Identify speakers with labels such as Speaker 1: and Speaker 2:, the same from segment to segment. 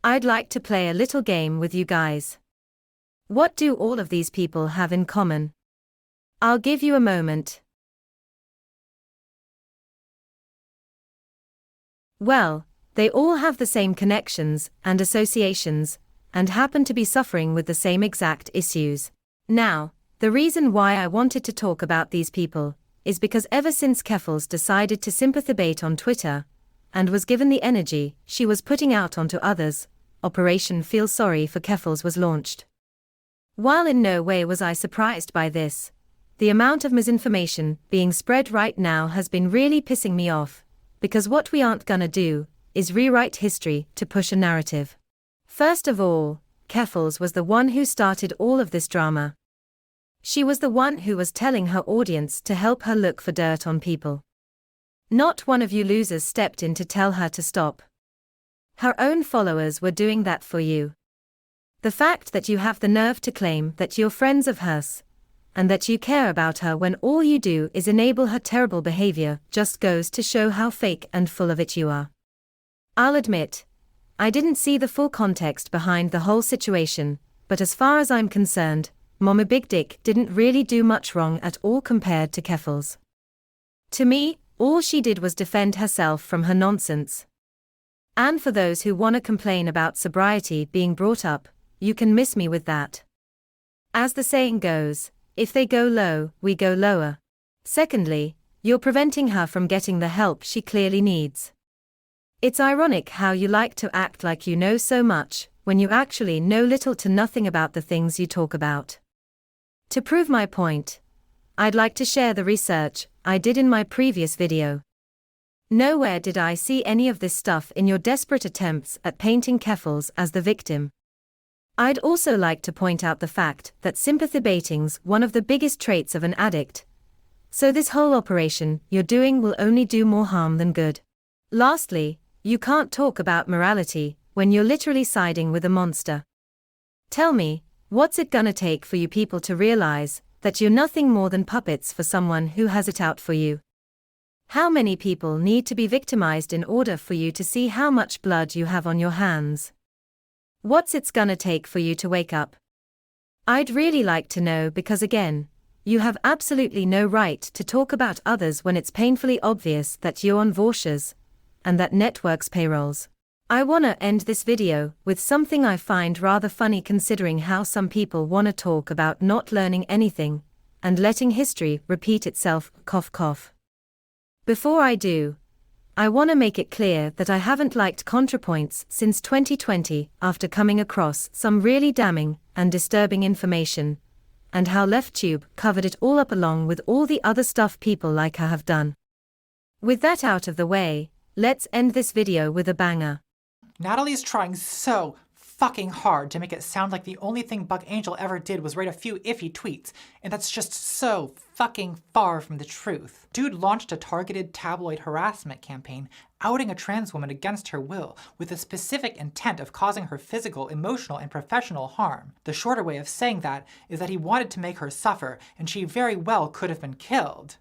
Speaker 1: I'd like to play a little game with you guys. What do all of these people have in common? I'll give you a moment. Well, they all have the same connections and associations, and happen to be suffering with the same exact issues. Now, the reason why I wanted to talk about these people is because ever since Keffals decided to sympathibate on Twitter, and was given the energy she was putting out onto others, Operation Feel Sorry for Keffals was launched. While in no way was I surprised by this, the amount of misinformation being spread right now has been really pissing me off, because what we aren't gonna do is rewrite history to push a narrative. First of all, Keffals was the one who started all of this drama. She was the one who was telling her audience to help her look for dirt on people. Not one of you losers stepped in to tell her to stop. Her own followers were doing that for you. The fact that you have the nerve to claim that you're friends of hers, and that you care about her when all you do is enable her terrible behavior, just goes to show how fake and full of it you are. I'll admit, I didn't see the full context behind the whole situation, but as far as I'm concerned, Mama Big Dick didn't really do much wrong at all compared to Keffals. To me, all she did was defend herself from her nonsense. And for those who wanna complain about sobriety being brought up, you can miss me with that. As the saying goes, if they go low, we go lower. Secondly, you're preventing her from getting the help she clearly needs. It's ironic how you like to act like you know so much, when you actually know little to nothing about the things you talk about. To prove my point, I'd like to share the research I did in my previous video. Nowhere did I see any of this stuff in your desperate attempts at painting Keffals as the victim. I'd also like to point out the fact that sympathy baiting's one of the biggest traits of an addict. So this whole operation you're doing will only do more harm than good. Lastly, you can't talk about morality when you're literally siding with a monster. Tell me, what's it gonna take for you people to realize that you're nothing more than puppets for someone who has it out for you? How many people need to be victimized in order for you to see how much blood you have on your hands? What's it's gonna take for you to wake up? I'd really like to know because again, you have absolutely no right to talk about others when it's painfully obvious that you're on vouchers, and that networks payrolls. I wanna end this video with something I find rather funny considering how some people wanna talk about not learning anything, and letting history repeat itself, cough cough. Before I do, I wanna make it clear that I haven't liked ContraPoints since 2020 after coming across some really damning and disturbing information, and how LeftTube covered it all up along with all the other stuff people like her have done. With that out of the way, let's end this video with a banger.
Speaker 2: Natalie's trying so fucking hard to make it sound like the only thing Buck Angel ever did was write a few iffy tweets, and that's just so fucking far from the truth. Dude launched a targeted tabloid harassment campaign outing a trans woman against her will with the specific intent of causing her physical, emotional, and professional harm. The shorter way of saying that is that he wanted to make her suffer, and she very well could have been killed.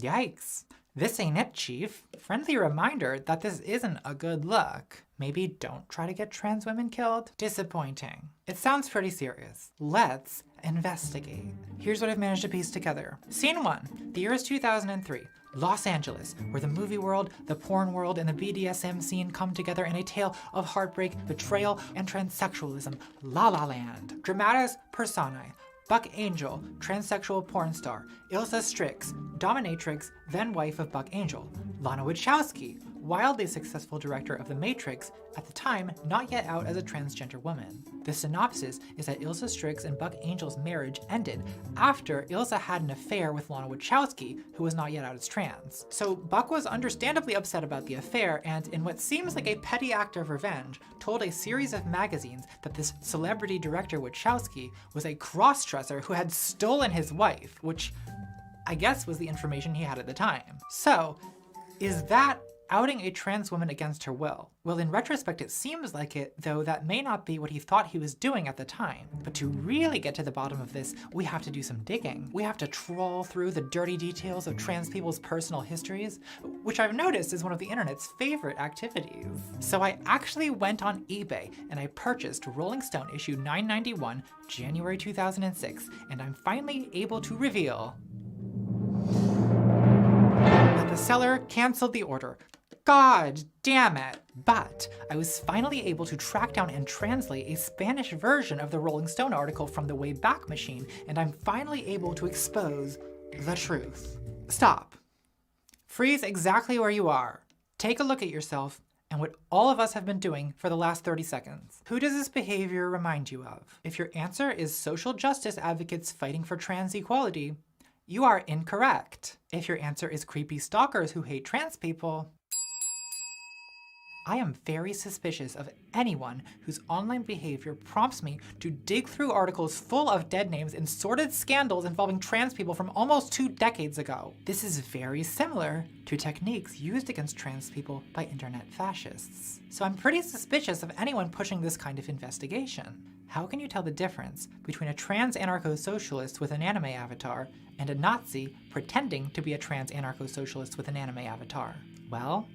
Speaker 2: Yikes. This ain't it, Chief. Friendly reminder that this isn't a good look. Maybe don't try to get trans women killed? Disappointing. It sounds pretty serious. Let's investigate. Here's what I've managed to piece together. Scene 1. The year is 2003. Los Angeles, where the movie world, the porn world, and the BDSM scene come together in a tale of heartbreak, betrayal, and transsexualism. La La Land. Dramatis personae. Buck Angel, transsexual porn star. Ilsa Strix, dominatrix, then wife of Buck Angel. Lana Wachowski, wildly successful director of The Matrix, at the time not yet out as a transgender woman. The synopsis is that Ilsa Strix and Buck Angel's marriage ended after Ilsa had an affair with Lana Wachowski, who was not yet out as trans. So Buck was understandably upset about the affair and, in what seems like a petty act of revenge, told a series of magazines that this celebrity director Wachowski was a cross-dresser who had stolen his wife, which I guess was the information he had at the time. So, is that outing a trans woman against her will. Well, in retrospect, it seems like it, though that may not be what he thought he was doing at the time. But to really get to the bottom of this, we have to do some digging. We have to trawl through the dirty details of trans people's personal histories, which I've noticed is one of the internet's favorite activities. So I actually went on eBay and I purchased Rolling Stone issue 991, January 2006, and I'm finally able to reveal that the seller canceled the order. God damn it! But I was finally able to track down and translate a Spanish version of the Rolling Stone article from the Wayback Machine, and I'm finally able to expose the truth. Stop. Freeze exactly where you are. Take a look at yourself and what all of us have been doing for the last 30 seconds. Who does this behavior remind you of? If your answer is social justice advocates fighting for trans equality, you are incorrect. If your answer is creepy stalkers who hate trans people, I am very suspicious of anyone whose online behavior prompts me to dig through articles full of dead names and sordid scandals involving trans people from almost 2 decades ago. This is very similar to techniques used against trans people by internet fascists. So I'm pretty suspicious of anyone pushing this kind of investigation. How can you tell the difference between a trans anarcho-socialist with an anime avatar and a Nazi pretending to be a trans anarcho-socialist with an anime avatar? Well,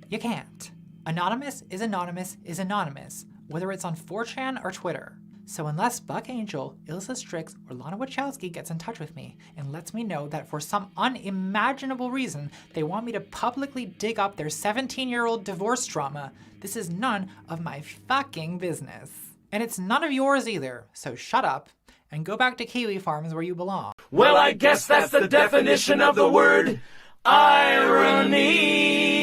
Speaker 2: you can't. Anonymous is anonymous is anonymous, whether it's on 4chan or Twitter. So unless Buck Angel, Ilsa Strix, or Lana Wachowski gets in touch with me and lets me know that for some unimaginable reason they want me to publicly dig up their 17-year-old divorce drama, this is none of my fucking business. And it's none of yours either, so shut up and go back to Kiwi Farms where you belong.
Speaker 3: Well, I guess that's the definition of the word irony.